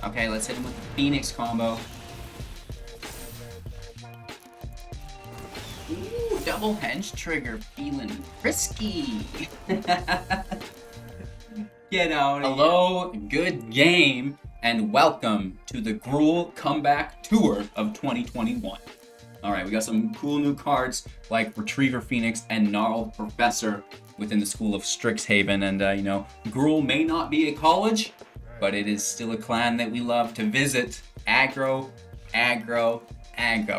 Okay, let's hit him with the Phoenix combo. Ooh, double henge trigger, feeling frisky. Get out. Hello, good game, and welcome to the Gruul Comeback Tour of 2021. Alright, we got some cool new cards like Retriever Phoenix and Gnarled Professor within the school of Strixhaven. And, Gruul may not be a college, but it is still a clan that we love to visit. Aggro,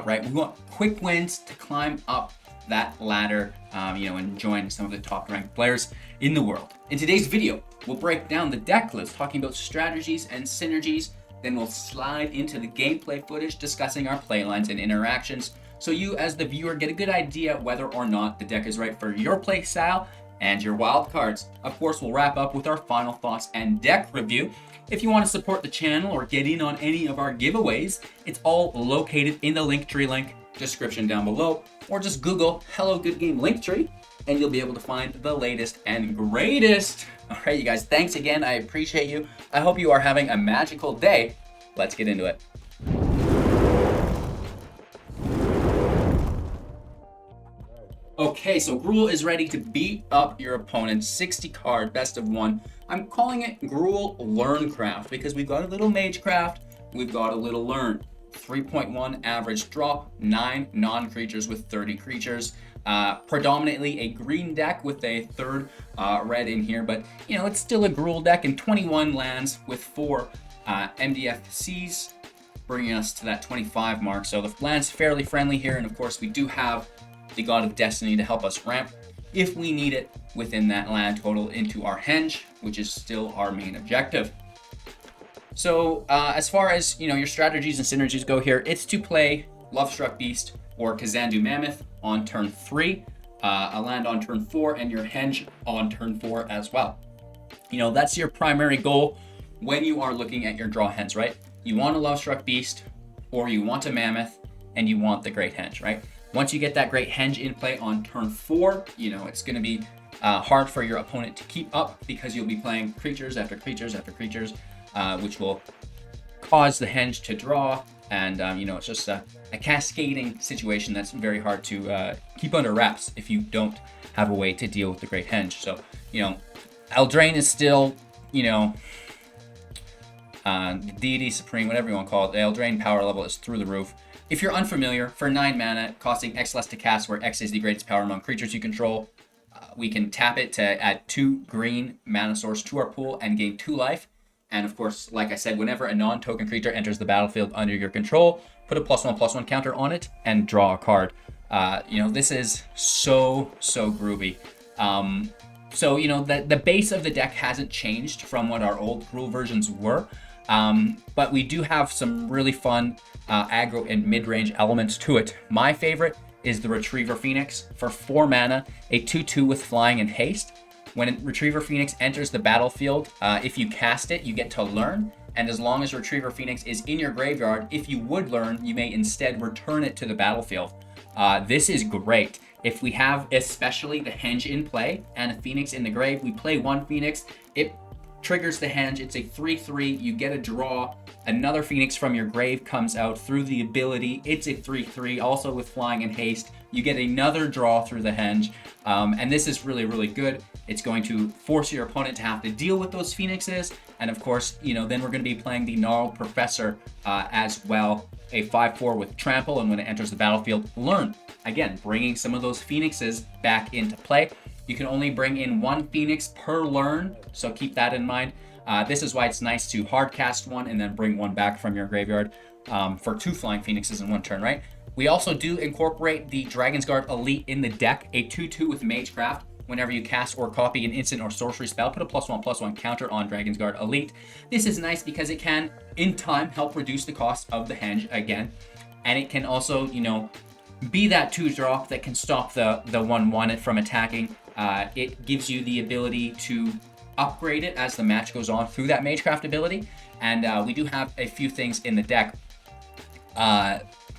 right? We want quick wins to climb up that ladder, and join some of the top ranked players in the world. In today's video, we'll break down the deck list, talking about strategies and synergies. Then we'll slide into the gameplay footage, discussing our playlines and interactions, so you as the viewer get a good idea whether or not the deck is right for your play style and your wild cards. Of course, we'll wrap up with our final thoughts and deck review. If you want to support the channel or get in on any of our giveaways, it's all located in the Linktree link description down below, or just Google Hello Good Game Linktree and you'll be able to find the latest and greatest. All right, you guys, thanks again. I appreciate you. I hope you are having a magical day. Let's get into it. Okay, so Gruul is ready to beat up your opponent. 60 card, best of one. I'm calling it Gruul Learncraft because we've got a little Magecraft, we've got a little Learn. 3.1 average drop, 9 non-creatures with 30 creatures. Predominantly a green deck with a third red in here, but it's still a Gruul deck, and 21 lands with 4 MDFCs, bringing us to that 25 mark. So the land's fairly friendly here, and of course we do have the God of Destiny to help us ramp if we need it within that land total into our henge, which is still our main objective. So as far as your strategies and synergies go here, it's to play Lovestruck Beast or Kazandu Mammoth on turn 3, a land on turn 4, and your henge on turn 4 as well. That's your primary goal when you are looking at your draw hands, right? You want a Lovestruck Beast, or you want a Mammoth, and you want the Great Henge, right? Once you get that Great Henge in play on turn 4, it's going to be hard for your opponent to keep up because you'll be playing creatures after creatures after creatures, which will cause the henge to draw, and it's just a cascading situation that's very hard to keep under wraps if you don't have a way to deal with the Great Henge. So Eldraine is still the deity supreme, whatever you want to call it. The Eldraine power level is through the roof. If you're unfamiliar, for 9 mana, costing X less to cast, where X is the greatest power among creatures you control, we can tap it to add 2 green mana source to our pool and gain 2 life. And of course, like I said, whenever a non-token creature enters the battlefield under your control, put a +1/+1 counter on it and draw a card. This is so groovy. So the base of the deck hasn't changed from what our old Gruul versions were, but we do have some really fun aggro and mid-range elements to it. My favorite is the Retriever Phoenix for 4 mana, a 2/2 with flying and haste. When Retriever Phoenix enters the battlefield, if you cast it, you get to learn. And as long as Retriever Phoenix is in your graveyard, if you would learn, you may instead return it to the battlefield. This is great. If we have especially the henge in play and a Phoenix in the grave, we play 1 Phoenix, it triggers the henge, it's a 3/3, you get a draw, another Phoenix from your grave comes out through the ability, it's a 3/3, also with flying and haste, you get another draw through the henge, and this is really good. It's going to force your opponent to have to deal with those Phoenixes, and of course, then we're going to be playing the Gnarled Professor as well, a 5/4 with trample, and when it enters the battlefield, learn. Again, bringing some of those Phoenixes back into play. You can only bring in 1 Phoenix per learn, so keep that in mind. This is why it's nice to hard cast 1 and then bring 1 back from your graveyard for 2 flying Phoenixes in 1 turn, right? We also do incorporate the Dragonsguard Elite in the deck, a 2/2 with Magecraft. Whenever you cast or copy an instant or sorcery spell, put a +1/+1 counter on Dragonsguard Elite. This is nice because it can, in time, help reduce the cost of the henge again. And it can also, be that 2-drop that can stop the 1/1 from attacking. It gives you the ability to upgrade it as the match goes on through that Magecraft ability. And we do have a few things in the deck.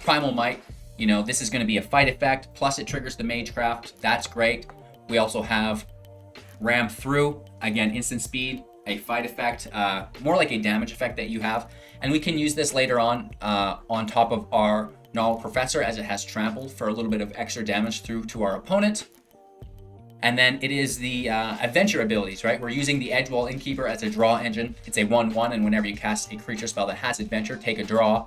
Primal Might, this is going to be a fight effect, plus it triggers the Magecraft. That's great. We also have Ram Through, again, instant speed, a fight effect, more like a damage effect that you have. And we can use this later on top of our Gnarled Professor, as it has trampled for a little bit of extra damage through to our opponent. And then it is the adventure abilities, right? We're using the Edgewall Innkeeper as a draw engine. It's a 1/1, and whenever you cast a creature spell that has adventure, take a draw.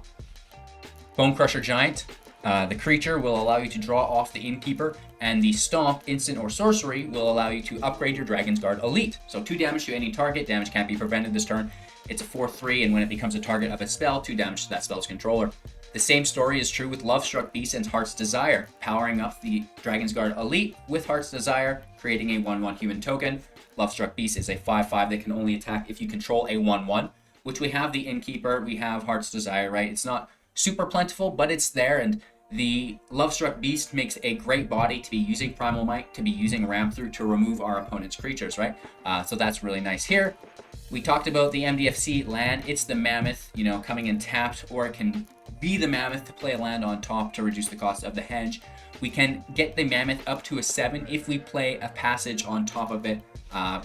Bonecrusher Giant. The creature will allow you to draw off the Innkeeper, and the Stomp, instant or sorcery, will allow you to upgrade your Dragonsguard Elite. So 2 damage to any target. Damage can't be prevented this turn. It's a 4/3, and when it becomes a target of a spell, 2 damage to that spell's controller. The same story is true with Lovestruck Beast and Heart's Desire, powering up the Dragonsguard Elite with Heart's Desire, creating a 1/1 human token. Lovestruck Beast is a 5/5 that can only attack if you control a 1/1, which we have the Innkeeper, we have Heart's Desire, right? It's not super plentiful, but it's there, and the Lovestruck Beast makes a great body to be using Primal Might, to be using Ram through to remove our opponent's creatures, right? So that's really nice here. We talked about the MDFC land. It's the Mammoth, you know, coming in tapped, or it can be the Mammoth to play a land on top to reduce the cost of the Henge. We can get the Mammoth up to a 7 if we play a Passage on top of it,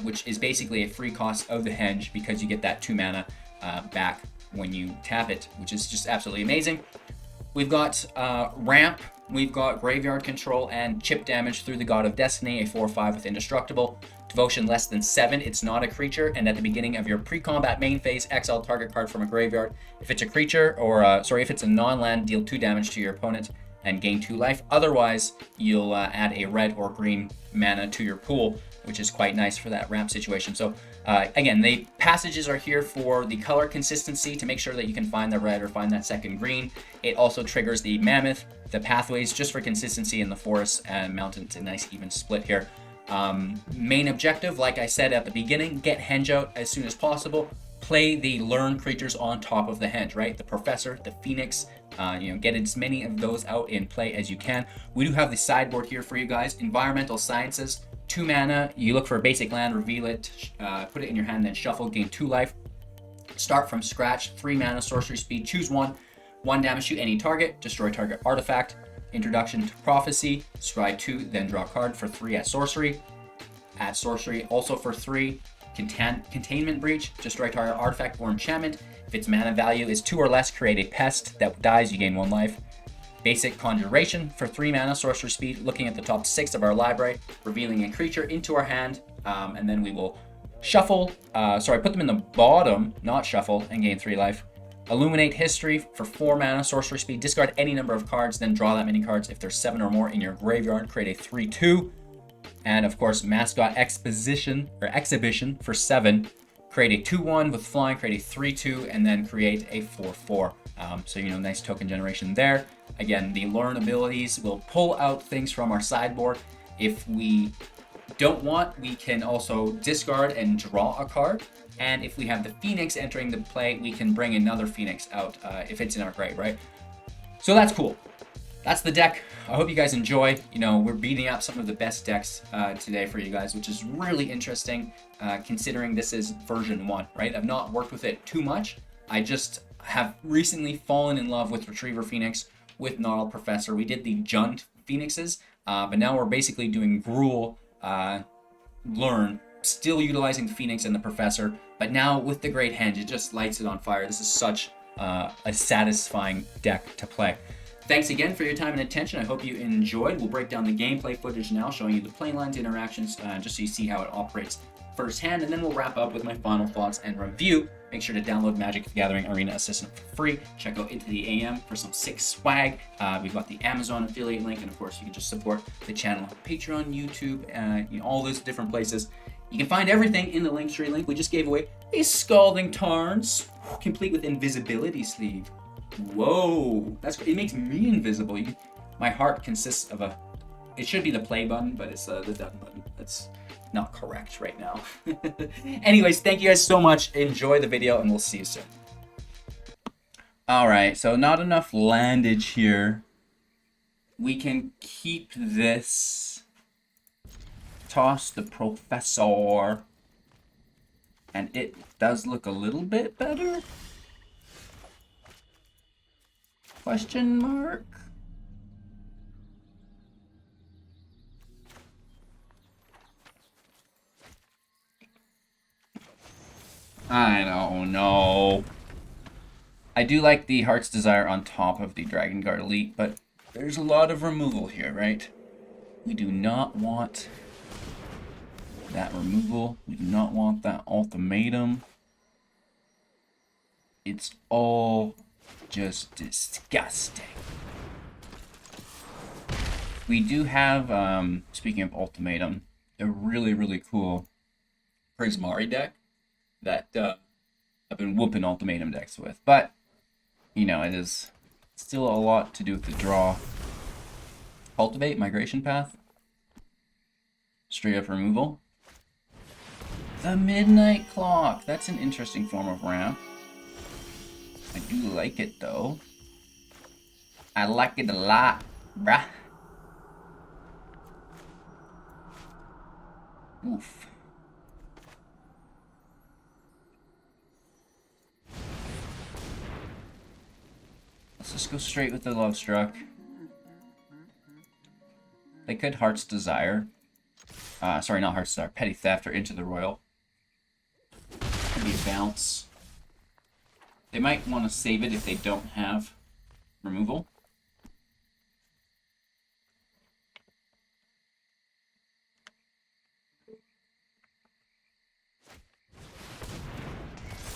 which is basically a free cost of the Henge because you get that 2 mana back when you tap it, which is just absolutely amazing. We've got Ramp, we've got Graveyard Control, and Chip Damage through the God of Destiny, a 4/5 with Indestructible. Devotion less than 7, it's not a creature, and at the beginning of your pre-combat main phase, exile target card from a graveyard. If it's a creature, or if it's a non-land, deal 2 damage to your opponent and gain 2 life. Otherwise, you'll add a red or green mana to your pool, which is quite nice for that ramp situation. So again, the passages are here for the color consistency to make sure that you can find the red or find that second green. It also triggers the Mammoth, the pathways, just for consistency in the forests and mountains. A nice even split here. Main objective, like I said at the beginning, get Henge out as soon as possible. Play the learn creatures on top of the Henge, right? The Professor, the Phoenix, get as many of those out in play as you can. We do have the sideboard here for you guys. Environmental Sciences, 2 mana. You look for a basic land, reveal it, put it in your hand, then shuffle, gain 2 life. Start from scratch, 3 mana, sorcery speed, choose 1. 1 damage to any target, destroy target artifact. Introduction to Prophecy, scry 2, then draw a card for 3 at sorcery. At sorcery, also for 3. Containment Breach, destroy target artifact or enchantment. If its mana value is 2 or less, create a pest that dies, you gain 1 life. Basic Conjuration for 3 mana, sorcery speed, looking at the top 6 of our library, revealing a creature into our hand, and then we will shuffle, put them in the bottom, not shuffle, and gain 3 life. Illuminate History for 4 mana, sorcery speed, discard any number of cards, then draw that many cards. If there's 7 or more in your graveyard, create a 3/2. And of course, Mascot Exhibition for 7. Create a 2/1 with flying, create a 3/2, and then create a 4/4. Nice token generation there. Again, the learn abilities will pull out things from our sideboard. If we don't want, we can also discard and draw a card. And if we have the Phoenix entering the play, we can bring another Phoenix out if it's in our grave, right? So that's cool. That's the deck. I hope you guys enjoy. We're beating up some of the best decks today for you guys, which is really interesting considering this is version 1, right? I've not worked with it too much. I just have recently fallen in love with Retriever Phoenix, with Gnarled Professor. We did the Jund Phoenixes, but now we're basically doing Gruul Learn, still utilizing the Phoenix and the Professor, but now with the Great Henge, it just lights it on fire. This is such a satisfying deck to play. Thanks again for your time and attention. I hope you enjoyed. We'll break down the gameplay footage now, showing you the playlines, interactions, just so you see how it operates firsthand, and then we'll wrap up with my final thoughts and review. Make sure to download Magic the Gathering Arena Assistant for free. Check out Into the AM for some sick swag. We've got the Amazon affiliate link, and of course, you can just support the channel on Patreon, YouTube, all those different places. You can find everything in the Linktree link. We just gave away a Scalding Tarns, complete with invisibility sleeve. Whoa, it makes me invisible. My heart consists of it should be the play button, but it's the done button. That's not correct right now. Anyways, thank you guys so much. Enjoy the video, and we'll see you soon. All right, so not enough landage here. We can keep this. Toss the Professor. And it does look a little bit better. Question mark? I don't know. I do like the Heart's Desire on top of the Dragonsguard Elite, but there's a lot of removal here, right? We do not want that removal. We do not want that ultimatum. It's all just disgusting. We do have, speaking of ultimatum, a really, really cool Prismari deck that I've been whooping ultimatum decks with. But, you know, it is still a lot to do with the draw. Cultivate, Migration Path. Straight up removal. The Midnight Clock. That's an interesting form of ramp. I do like it, though. I like it a lot, bruh. Oof. Let's just go straight with the Lovestruck. They could Heart's Desire. Sorry, not Heart's Desire. Petty Theft or Into the Royal. Could be a bounce. They might want to save it if they don't have removal.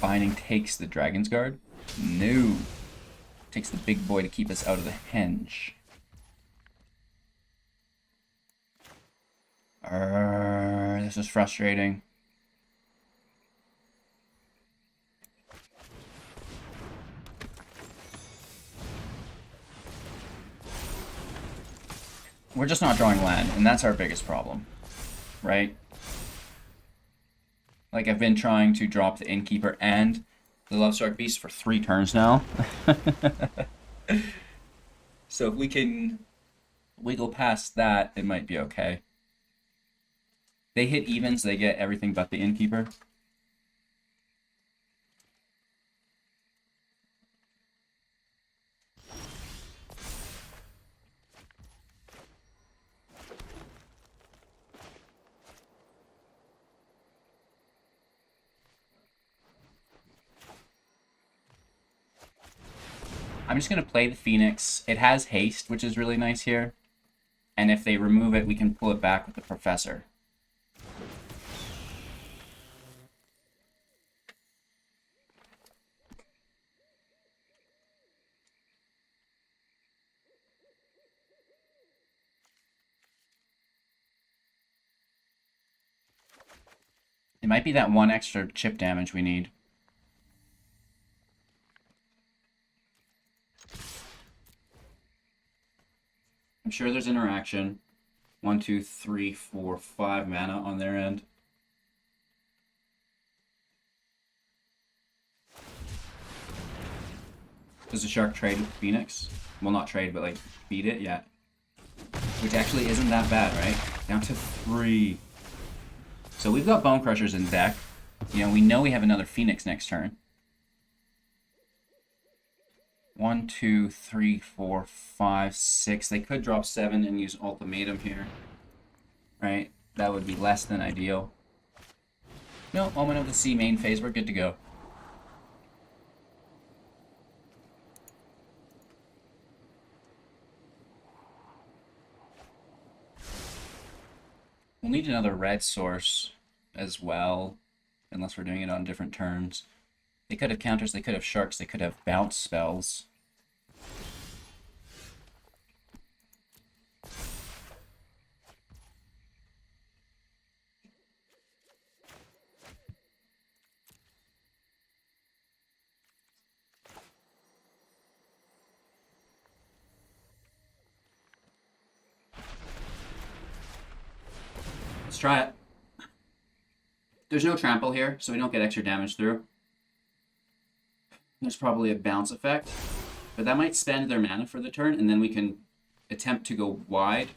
Binding takes the Dragonsguard. No. Takes the big boy to keep us out of the henge. This is frustrating. We're just not drawing land, and that's our biggest problem, right? Like, I've been trying to drop the Innkeeper and the Lovestruck Beast for 3 turns now. So if we can wiggle past that, it might be okay. They hit evens, they get everything but the Innkeeper. I'm just going to play the Phoenix. It has haste, which is really nice here. And if they remove it, we can pull it back with the Professor. It might be that 1 extra chip damage we need. I'm sure there's interaction. 1, 2, 3, 4, 5 mana on their end. Does the Shark trade with Phoenix? Well, not trade, but like beat it? Yeah. Which actually isn't that bad, right? Down to 3. So we've got Bonecrushers in deck. You know we have another Phoenix next turn. 1, 2, 3, 4, 5, 6. They could drop 7 and use Ultimatum here. Right? That would be less than ideal. No, Omen of the Sea main phase. We're good to go. We'll need another red source as well, unless we're doing it on different turns. They could have counters, they could have sharks, they could have bounce spells. Let's try it. There's no trample here, so we don't get extra damage through. There's probably a bounce effect, but that might spend their mana for the turn, and then we can attempt to go wide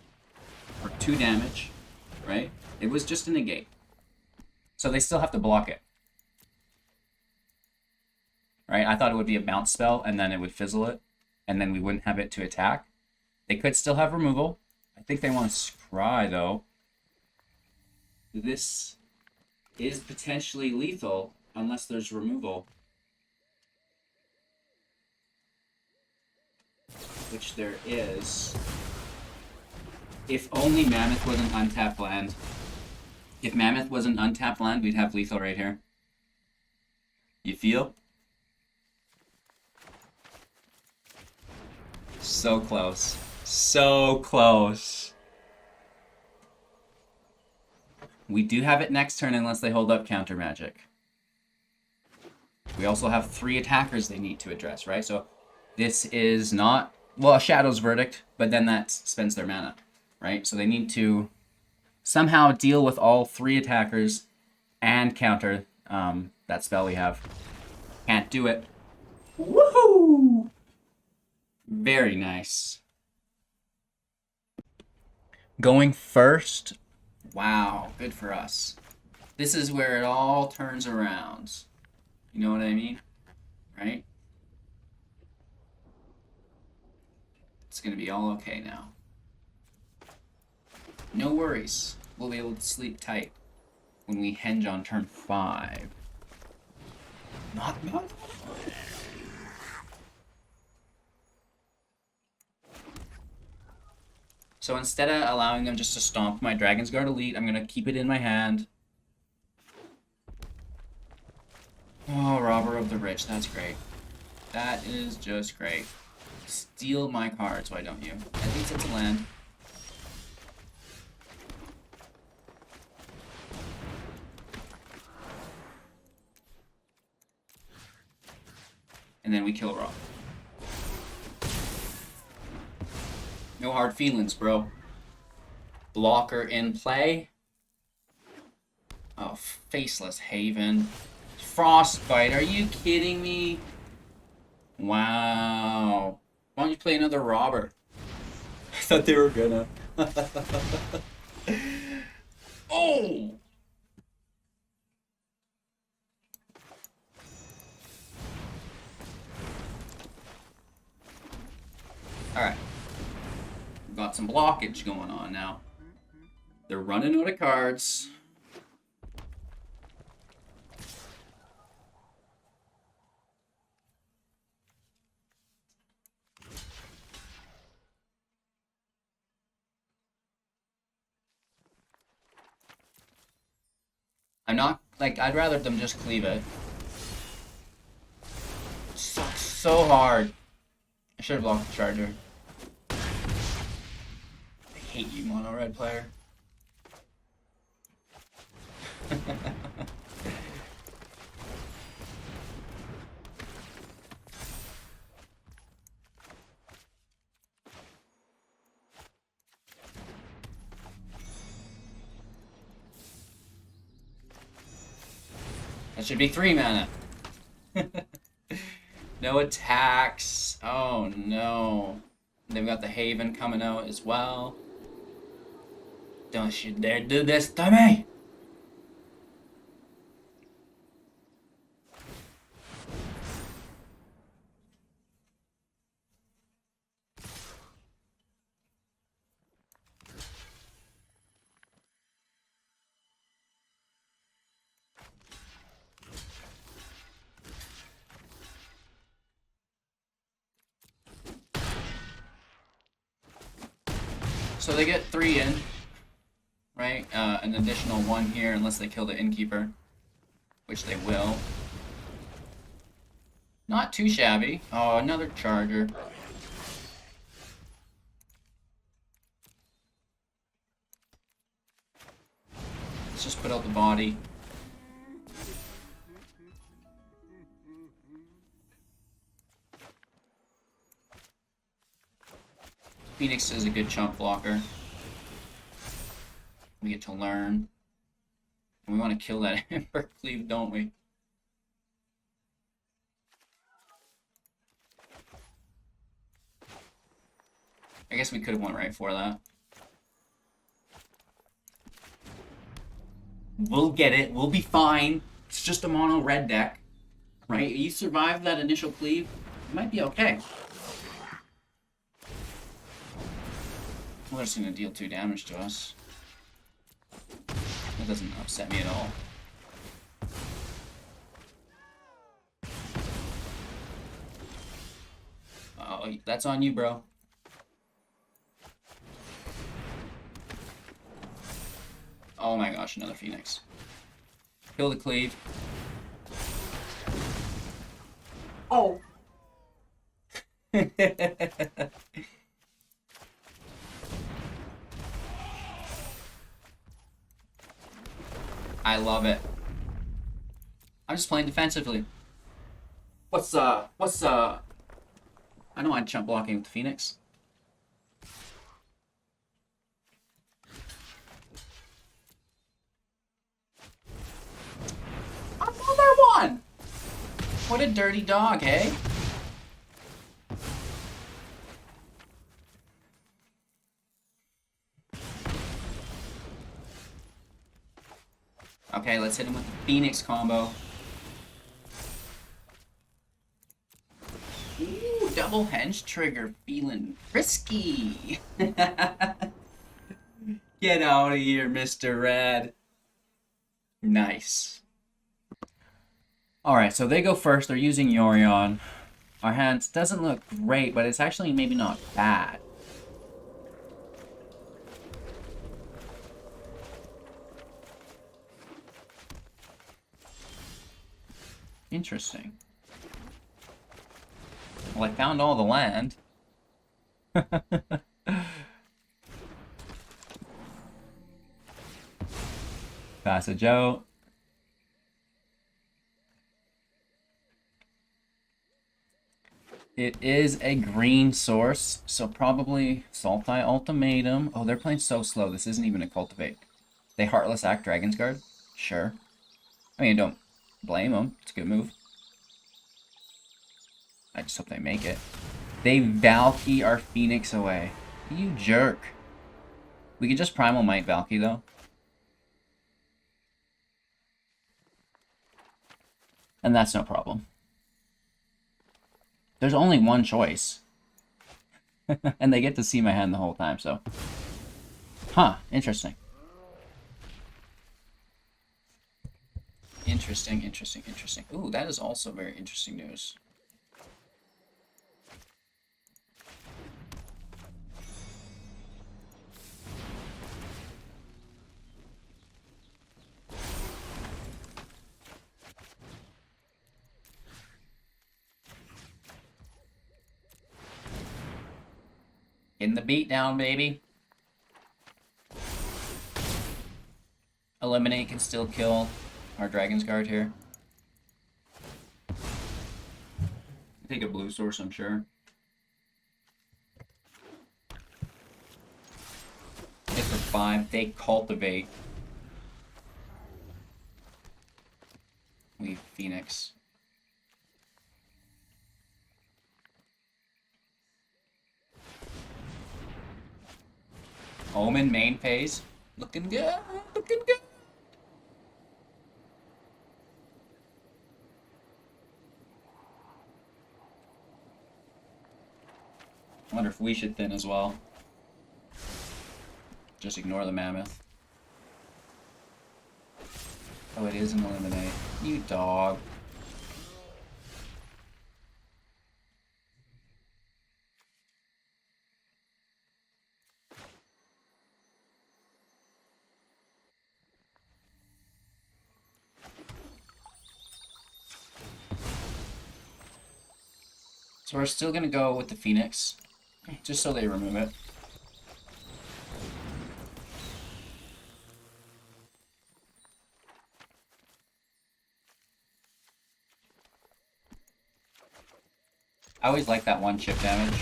for 2 damage, right? It was just a negate. So they still have to block it. Right? I thought it would be a bounce spell, and then it would fizzle it, and then we wouldn't have it to attack. They could still have removal. I think they want to scry, though. This is potentially lethal. Unless there's removal. Which there is. If only Mammoth was an untapped land. If Mammoth was an untapped land, we'd have lethal right here. You feel? So close. So close. We do have it next turn unless they hold up counter magic. We also have 3 attackers they need to address, right? So this is not, well, a Shadow's Verdict, but then that spends their mana, right? So they need to somehow deal with all 3 attackers and counter that spell we have. Can't do it. Woohoo! Very nice. Going first. Wow, good for us. This is where it all turns around. You know what I mean? Right? It's gonna be all okay now. No worries. We'll be able to sleep tight when we henge on turn 5. Not. So instead of allowing them just to stomp my Dragonsguard Elite, I'm gonna keep it in my hand. Oh, Robber of the Rich, that's great. That is just great. Steal my cards, why don't you? At least it's a land. And then we kill Rob. No hard feelings, bro. Blocker in play. Oh, Faceless Haven. Frostbite, are you kidding me? Wow. Why don't you play another Robber? I thought they were gonna. Oh! Alright. We've got some blockage going on now. They're running out of cards. I'm not, like, I'd rather them just cleave it. It sucks so hard. I should have blocked the Charger. I hate you, mono red player. That should be 3 mana. No attacks. Oh no. They've got the Haven coming out as well. Don't you dare do this to me! So they get 3 in, right? An additional 1 here unless they kill the Innkeeper, which they will. Not too shabby. Oh, another Charger. Let's just put out the body. Phoenix is a good chump blocker. We get to learn. And we want to kill that Ember Cleave, don't we? I guess we could have went right for that. We'll get it. We'll be fine. It's just a mono red deck. Right? You survive that initial cleave, it might be okay. Well, they're just going to deal 2 damage to us. That doesn't upset me at all. Oh, that's on you, bro. Oh my gosh, another Phoenix. Kill the cleave. Oh! I love it. I'm just playing defensively. I don't mind chump blocking with the Phoenix. Another one! What a dirty dog, hey? Okay, let's hit him with the Phoenix combo. Ooh, double henge trigger, feeling frisky. Get out of here, Mr. Red. Nice. Alright, so they go first. They're using Yorion. Our hand doesn't look great, but it's actually maybe not bad. Interesting. Well, I found all the land. Passage out. It is a green source, so probably Sultai Ultimatum. Oh, they're playing so slow. This isn't even a cultivate. They Heartless Act Dragonsguard? Sure. I mean, don't blame them. It's a good move. I just hope they make it. They Valky our Phoenix away. You jerk. We could just Primal Might Valky, though. And that's no problem. There's only one choice. And they get to see my hand the whole time, so. Huh, interesting. Interesting, interesting, interesting. Ooh, that is also very interesting news. In the beatdown, baby. Illuminate can still kill our Dragonsguard here. Take a blue source, I'm sure. Hit for 5. They cultivate. We Phoenix. Omen main phase. Looking good. Looking good. I wonder if we should thin as well. Just ignore the Mammoth. Oh, it is an Illuminate. You dog. So we're still gonna go with the Phoenix, just so they remove it. I always like that one chip damage.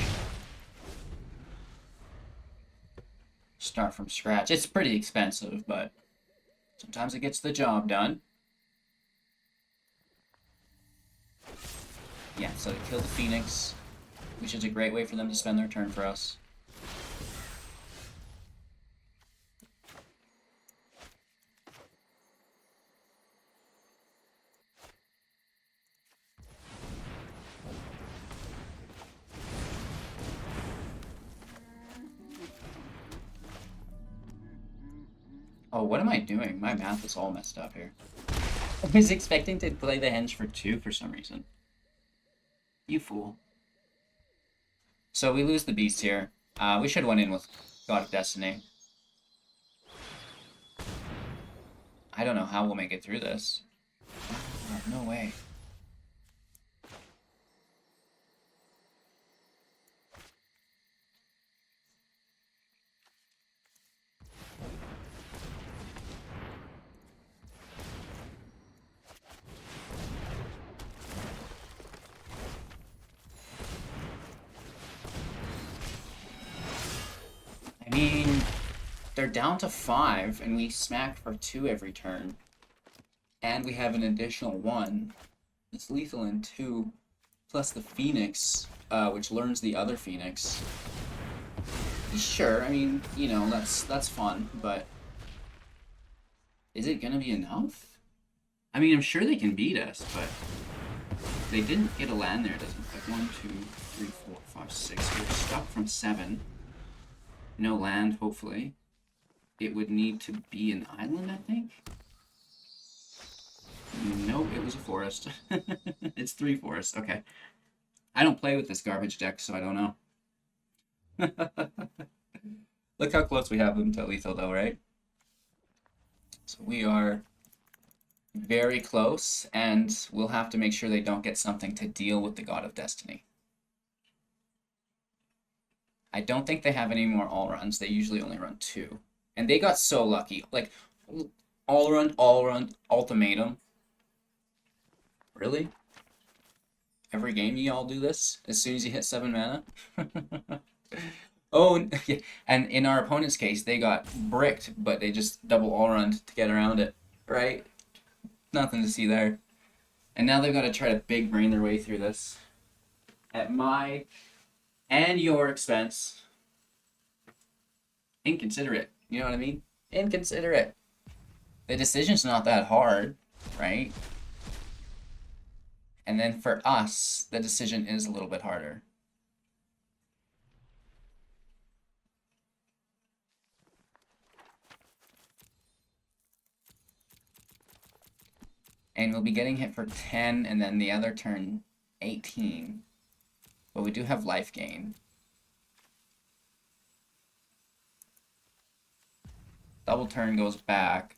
Start from scratch. It's pretty expensive, but sometimes it gets the job done. Yeah, so they kill the Phoenix, which is a great way for them to spend their turn for us. Oh, what am I doing? My math is all messed up here. I was expecting to play the henge for 2 for some reason. You fool. So we lose the beast here. We should have went in with God of Destiny. I don't know how we'll make it through this. Oh, no way. I mean, they're down to 5, and we smack for 2 every turn. And we have an additional 1. It's lethal in 2, plus the Phoenix, which learns the other Phoenix. Sure, I mean, you know, that's fun, but is it gonna be enough? I mean, I'm sure they can beat us, but they didn't get a land there, doesn't it? Like 1, 2, 3, 4, 5, 6. We're stuck from 7. No land, hopefully. It would need to be an island, I think. Nope, it was a forest. It's 3 forests. Okay. I don't play with this garbage deck, so I don't know. Look how close we have them to lethal, though, right? So we are very close, and we'll have to make sure they don't get something to deal with the God of Destiny. I don't think they have any more all-runs. They usually only run 2. And they got so lucky. Like, all-run, ultimatum. Really? Every game you all do this? As soon as you hit 7 mana? Oh, yeah. And in our opponent's case, they got bricked, but they just double all-run to get around it. Right? Nothing to see there. And now they've got to try to big brain their way through this. At my and your expense. Inconsiderate. You know what I mean? Inconsiderate. The decision's not that hard, right? And then for us, the decision is a little bit harder. And we'll be getting hit for 10, and then the other turn 18. But we do have life gain. Double turn goes back.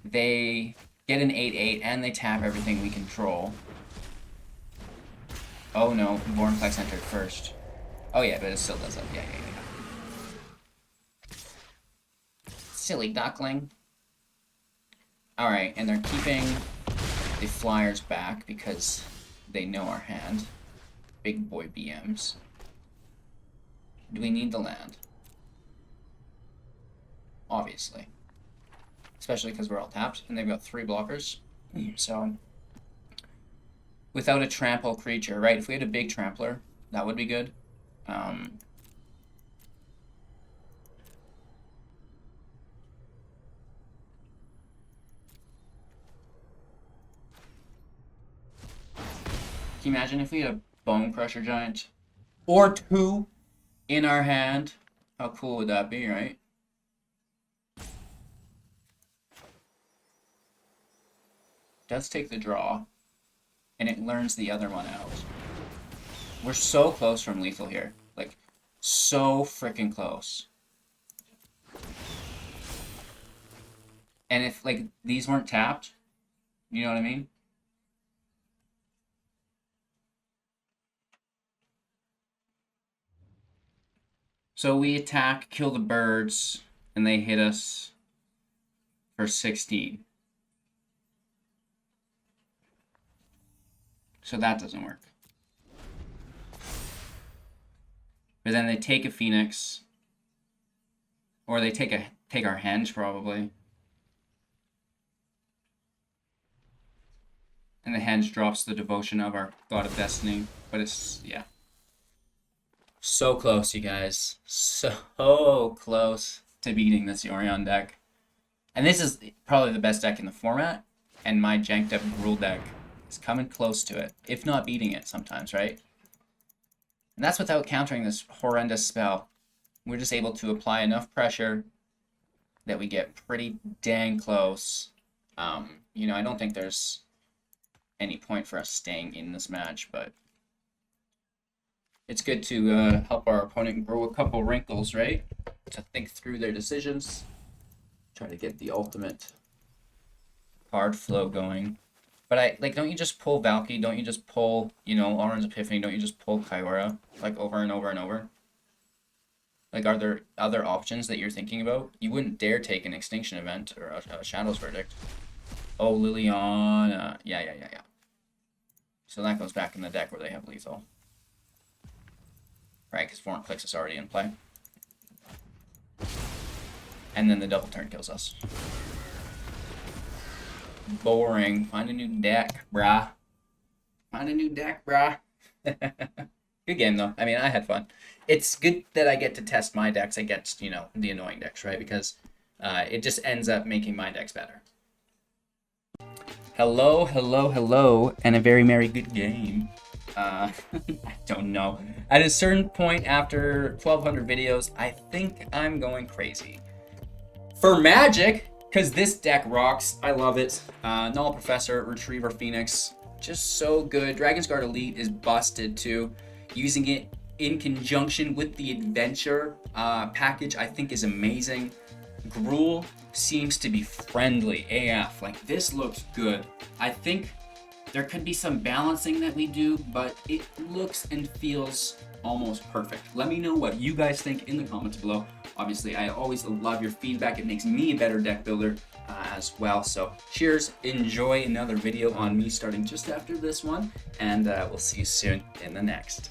They get an 8/8, and they tap everything we control. Oh no, Vornplex entered first. Oh yeah, but it still does it. Yeah. Silly duckling. Alright, and they're keeping the flyers back because they know our hand. Big boy BMs. Do we need the land? Obviously. Especially because we're all tapped, and they've got 3 blockers. So, without a trample creature, right? If we had a big trampler, that would be good. Can you imagine if we had a Bonecrusher Giant? Or 2 in our hand? How cool would that be, right? Does take the draw, and it learns the other one out. We're so close from lethal here. Like, so freaking close. And if, like, these weren't tapped, you know what I mean? So we attack, kill the birds, and they hit us for 16. So that doesn't work. But then they take a Phoenix. Or they take our Henge, probably. And the Henge drops the devotion of our God of Destiny. But it's, yeah. So close, you guys. So close to beating this Yorion deck. And this is probably the best deck in the format. And my janked up Gruul deck is coming close to it. If not beating it sometimes, right? And that's without countering this horrendous spell. We're just able to apply enough pressure that we get pretty dang close. You know, I don't think there's any point for us staying in this match, but It's good to help our opponent grow a couple wrinkles, right? To think through their decisions. Try to get the ultimate card flow going. But don't you just pull Valky? Don't you just pull, Orange Epiphany? Don't you just pull Kyora, like, over and over and over? Like, are there other options that you're thinking about? You wouldn't dare take an Extinction Event or a Shadow's Verdict. Oh, Liliana. Yeah. So that goes back in the deck where they have lethal. Right, because Foreign Clicks is already in play. And then the double turn kills us. Boring. Find a new deck, brah. Good game, though. I mean, I had fun. It's good that I get to test my decks against, the annoying decks, right? Because it just ends up making my decks better. Hello, and a very merry good game. I don't know. At a certain point after 1,200 videos, I think I'm going crazy. For Magic, because this deck rocks. I love it. Gnarled Professor, Retriever Phoenix, just so good. Dragonsguard Elite is busted too. Using it in conjunction with the Adventure package, I think is amazing. Gruul seems to be friendly AF. Like, this looks good. I think there could be some balancing that we do, but it looks and feels almost perfect. Let me know what you guys think in the comments below. Obviously, I always love your feedback. It makes me a better deck builder as well. So cheers, enjoy another video on me starting just after this one, and we'll see you soon in the next.